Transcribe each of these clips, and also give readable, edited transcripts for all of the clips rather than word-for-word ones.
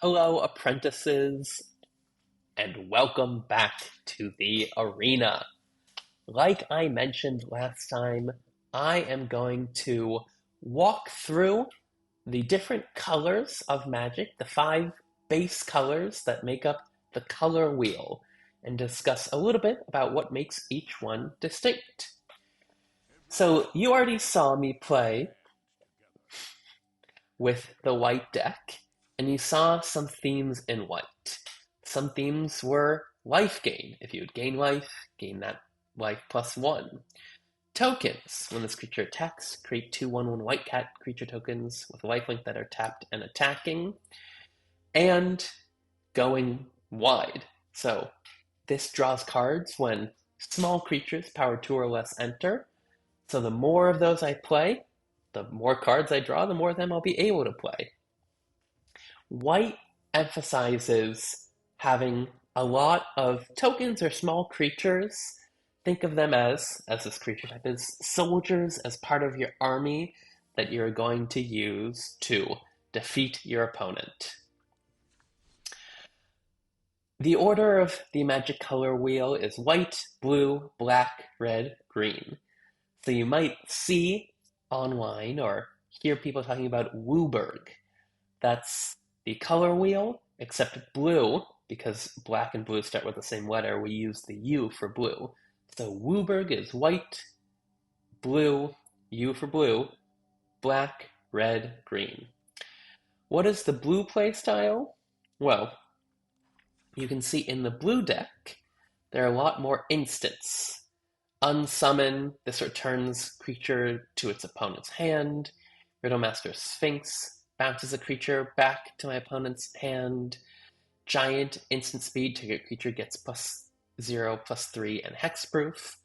Hello, apprentices, and welcome back to the arena. Like I mentioned last time, I am going to walk through the different colors of Magic, the five base colors that make up the color wheel, and discuss a little bit about what makes each one distinct. So, you already saw me play with the white deck, and you saw some themes in white. Some themes were life gain. If you would gain life, gain that life plus one. Tokens. When this creature attacks, create 2/1/1 white cat creature tokens with lifelink that are tapped and attacking. And going wide. So this draws cards when small creatures, power 2 or less, enter. So the more of those I play, the more cards I draw, the more of them I'll be able to play. White emphasizes having a lot of tokens or small creatures. Think of them as this creature type is, soldiers as part of your army that you're going to use to defeat your opponent. The order of the magic color wheel is white, blue, black, red, green. So you might see online or hear people talking about Wooburg. That's the color wheel, except blue, because black and blue start with the same letter, we use the U for blue. So Wooburg is white, blue, U for blue, black, red, green. What is the blue playstyle? Well, you can see in the blue deck, there are a lot more instants. Unsummon, this returns creature to its opponent's hand. Riddlemaster Sphinx bounces a creature back to my opponent's hand. Giant, instant speed, target creature gets +0, +3, and hexproof.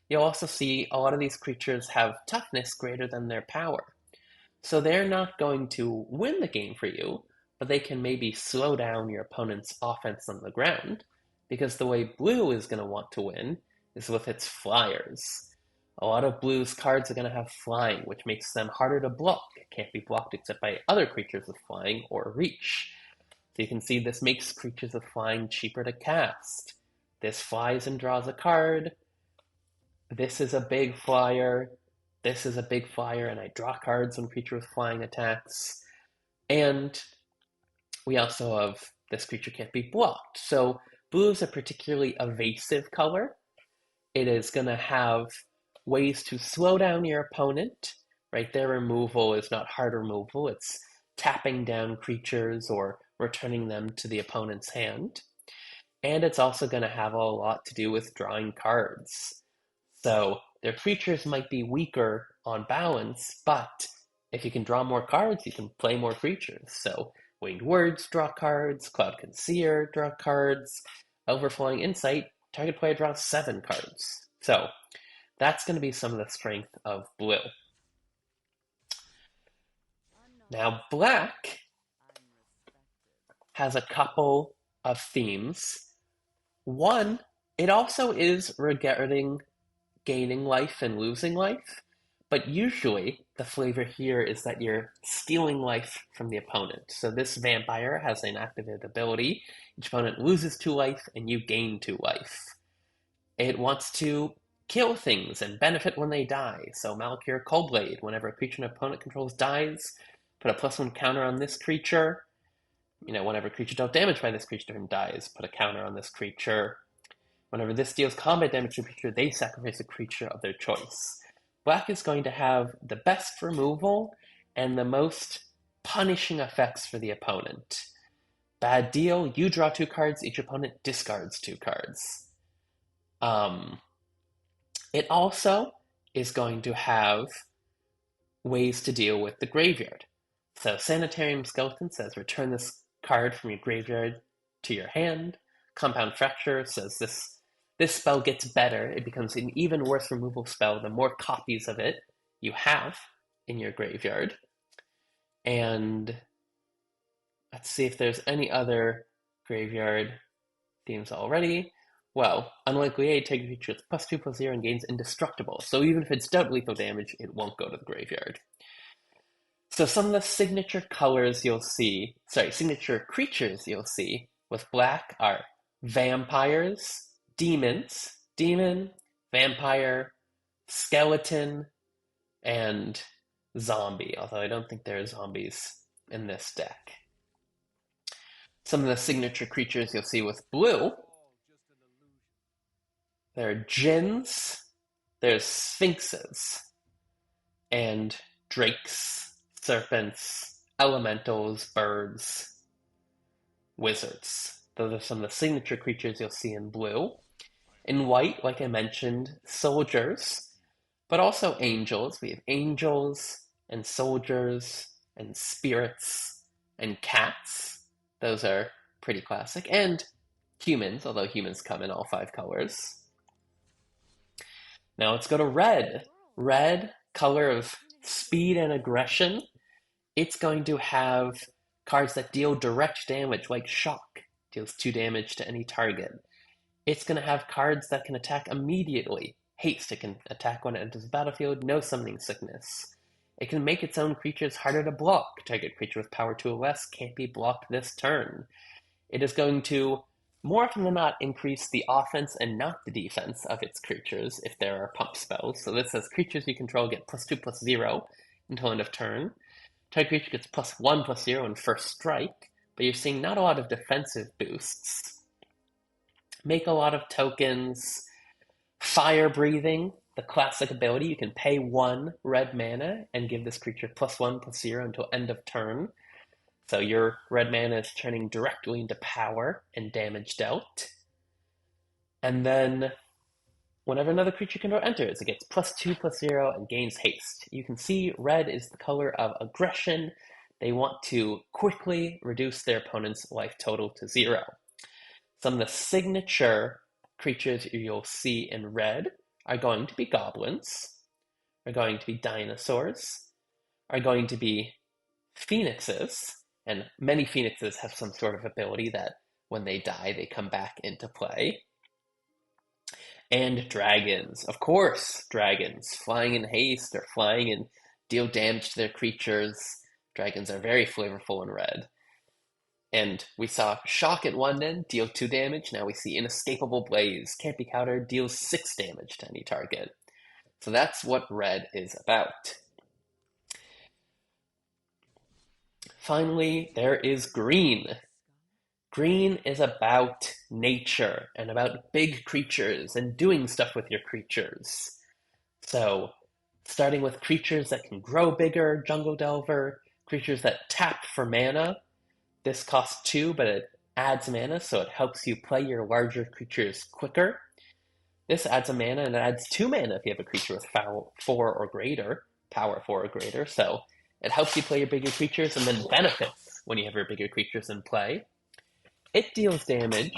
You'll also see a lot of these creatures have toughness greater than their power. So they're not going to win the game for you, but they can maybe slow down your opponent's offense on the ground, because the way blue is going to want to win is with its flyers. A lot of blue's cards are going to have flying, which makes them harder to block. It can't be blocked except by other creatures with flying or reach. So you can see this makes creatures with flying cheaper to cast. This flies and draws a card. This is a big flyer. This is a big flyer, and I draw cards when creature with flying attacks. And we also have this creature can't be blocked. So blue is a particularly evasive color. It is going to have ways to slow down your opponent. Right, their removal is not hard removal. It's tapping down creatures or returning them to the opponent's hand. And it's also going to have a lot to do with drawing cards. So their creatures might be weaker on balance, but if you can draw more cards, you can play more creatures. So Winged Words draw cards, Cloud Concealer draw cards, Overflowing Insight, target player draws 7 cards. So that's going to be some of the strength of blue. Now black has a couple of themes. One, it also is regarding gaining life and losing life, but usually the flavor here is that you're stealing life from the opponent. So this vampire has an activated ability. Each opponent loses 2 life and you gain 2 life. It wants to kill things and benefit when they die. So Malakir Coldblade, whenever a creature an opponent controls dies, put a +1 counter on this creature. Whenever a creature dealt damage by this creature and dies, put a counter on this creature. Whenever this deals combat damage to a creature, they sacrifice a creature of their choice. Black is going to have the best removal and the most punishing effects for the opponent. Bad deal, you draw 2 cards, each opponent discards 2 cards. It also is going to have ways to deal with the graveyard. So Sanitarium Skeleton says return this card from your graveyard to your hand. Compound Fracture says this spell gets better. It becomes an even worse removal spell the more copies of it you have in your graveyard. And let's see if there's any other graveyard themes already. Well, Unlikely 8, take a creature with +2/+0 and gains indestructible. So even if it's dealt lethal damage, it won't go to the graveyard. So some of the signature colors you'll see, sorry, signature creatures you'll see with black are vampires, demon, vampire, skeleton, and zombie, although I don't think there are zombies in this deck. Some of the signature creatures you'll see with blue, there are djinns, there's sphinxes, and drakes, serpents, elementals, birds, wizards. Those are some of the signature creatures you'll see in blue. In white, like I mentioned, soldiers, but also angels. We have angels and soldiers and spirits and cats. Those are pretty classic. And humans, although humans come in all 5 colors. Now let's go to red. Red, color of speed and aggression. It's going to have cards that deal direct damage, like Shock, deals 2 damage to any target. It's going to have cards that can attack immediately. Haste, it can attack when it enters the battlefield, no summoning sickness. It can make its own creatures harder to block. Target creature with power 2 or less can't be blocked this turn. It is going to, more often than not, increase the offense and not the defense of its creatures if there are pump spells. So this says creatures you control get +2/+0 until end of turn. Target creature gets +1/+0 in first strike, but you're seeing not a lot of defensive boosts. Make a lot of tokens. Fire breathing, the classic ability. You can pay 1 red mana and give this creature +1/+0 until end of turn. So your red mana is turning directly into power and damage dealt. And then whenever another creature control enters, it gets +2/+0 and gains haste. You can see red is the color of aggression. They want to quickly reduce their opponent's life total to 0. Some of the signature creatures you'll see in red are going to be goblins, are going to be dinosaurs, are going to be phoenixes, and many phoenixes have some sort of ability that when they die, they come back into play. And dragons, of course, dragons, flying in haste or flying and deal damage to their creatures. Dragons are very flavorful in red. And we saw Shock at one end, deal 2 damage. Now we see Inescapable Blaze, can't be countered, deals 6 damage to any target. So that's what red is about. Finally, there is green. Green is about nature and about big creatures and doing stuff with your creatures. So, starting with creatures that can grow bigger, Jungle Delver, creatures that tap for mana. This costs 2, but it adds mana, so it helps you play your larger creatures quicker. This adds a mana, and it adds 2 mana if you have a creature with power 4 or greater, so it helps you play your bigger creatures and then benefits when you have your bigger creatures in play. It deals damage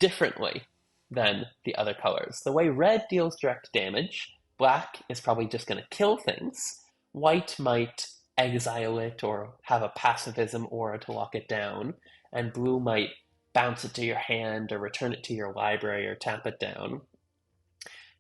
differently than the other colors. The way red deals direct damage, black is probably just going to kill things. White might exile it or have a pacifism aura to lock it down, and blue might bounce it to your hand or return it to your library or tap it down.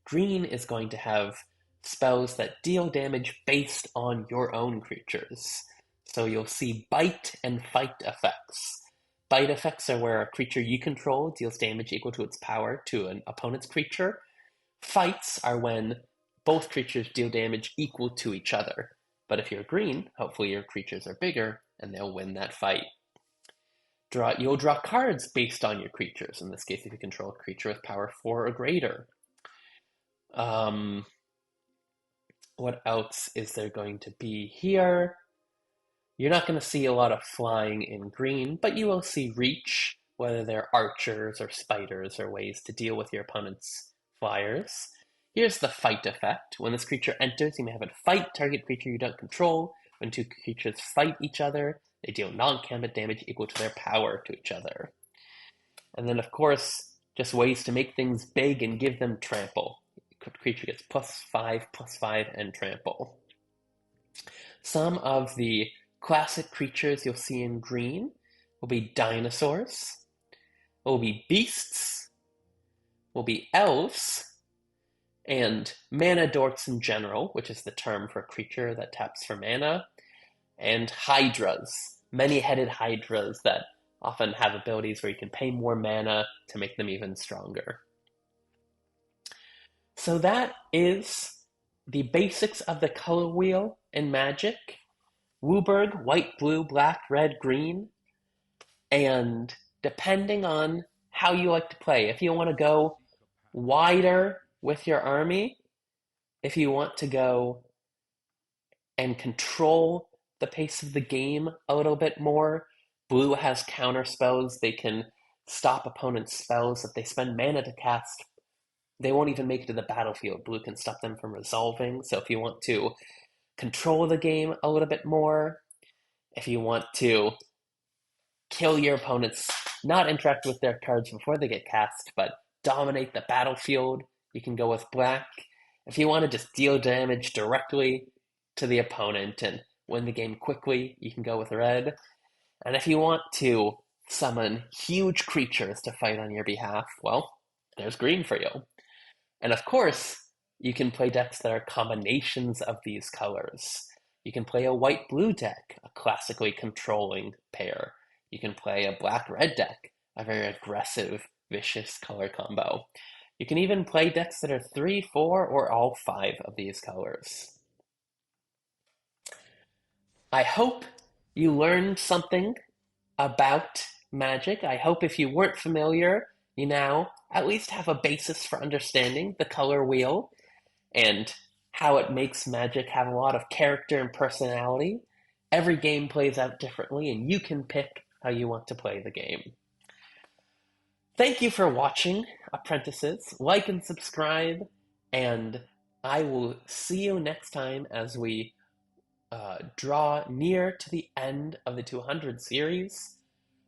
Green is going to have spells that deal damage based on your own creatures. So you'll see bite and fight effects. Bite effects are where a creature you control deals damage equal to its power to an opponent's creature. Fights are when both creatures deal damage equal to each other. But if you're green, hopefully your creatures are bigger and they'll win that fight. You'll draw cards based on your creatures. In this case, if you control a creature with power 4 or greater. What else is there going to be here? You're not going to see a lot of flying in green, but you will see reach, whether they're archers or spiders or ways to deal with your opponent's flyers. Here's the fight effect. When this creature enters, you may have it fight target creature you don't control. When 2 creatures fight each other, they deal non-combat damage equal to their power to each other. And then, of course, just ways to make things big and give them trample. Creature gets +5/+5 and trample. Some of the classic creatures you'll see in green will be dinosaurs, will be beasts, will be elves, and mana dorks in general, which is the term for a creature that taps for mana. and hydras, many-headed hydras that often have abilities where you can pay more mana to make them even stronger. So that is the basics of the color wheel in Magic. WUBRG, white, blue, black, red, green, and depending on how you like to play, if you want to go wider with your army, if you want to go and control the pace of the game a little bit more, blue has counter spells. They can stop opponents' spells if they spend mana to cast. They won't even make it to the battlefield. Blue can stop them from resolving. So if you want to control the game a little bit more, if you want to kill your opponents, not interact with their cards before they get cast, but dominate the battlefield, you can go with black. If you want to just deal damage directly to the opponent and win the game quickly, you can go with red. And if you want to summon huge creatures to fight on your behalf, well, there's green for you. And of course, you can play decks that are combinations of these colors. You can play a white-blue deck, a classically controlling pair. You can play a black-red deck, a very aggressive, vicious color combo. You can even play decks that are 3, 4, or all 5 of these colors. I hope you learned something about Magic. I hope if you weren't familiar, you now at least have a basis for understanding the color wheel and how it makes Magic have a lot of character and personality. Every game plays out differently, and you can pick how you want to play the game. Thank you for watching, apprentices. Like and subscribe, and I will see you next time as we draw near to the end of the 200 series.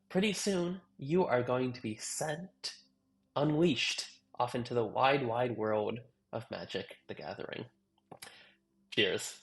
Pretty soon, you are going to be sent, unleashed, off into the wide, wide world of Magic the Gathering. Cheers.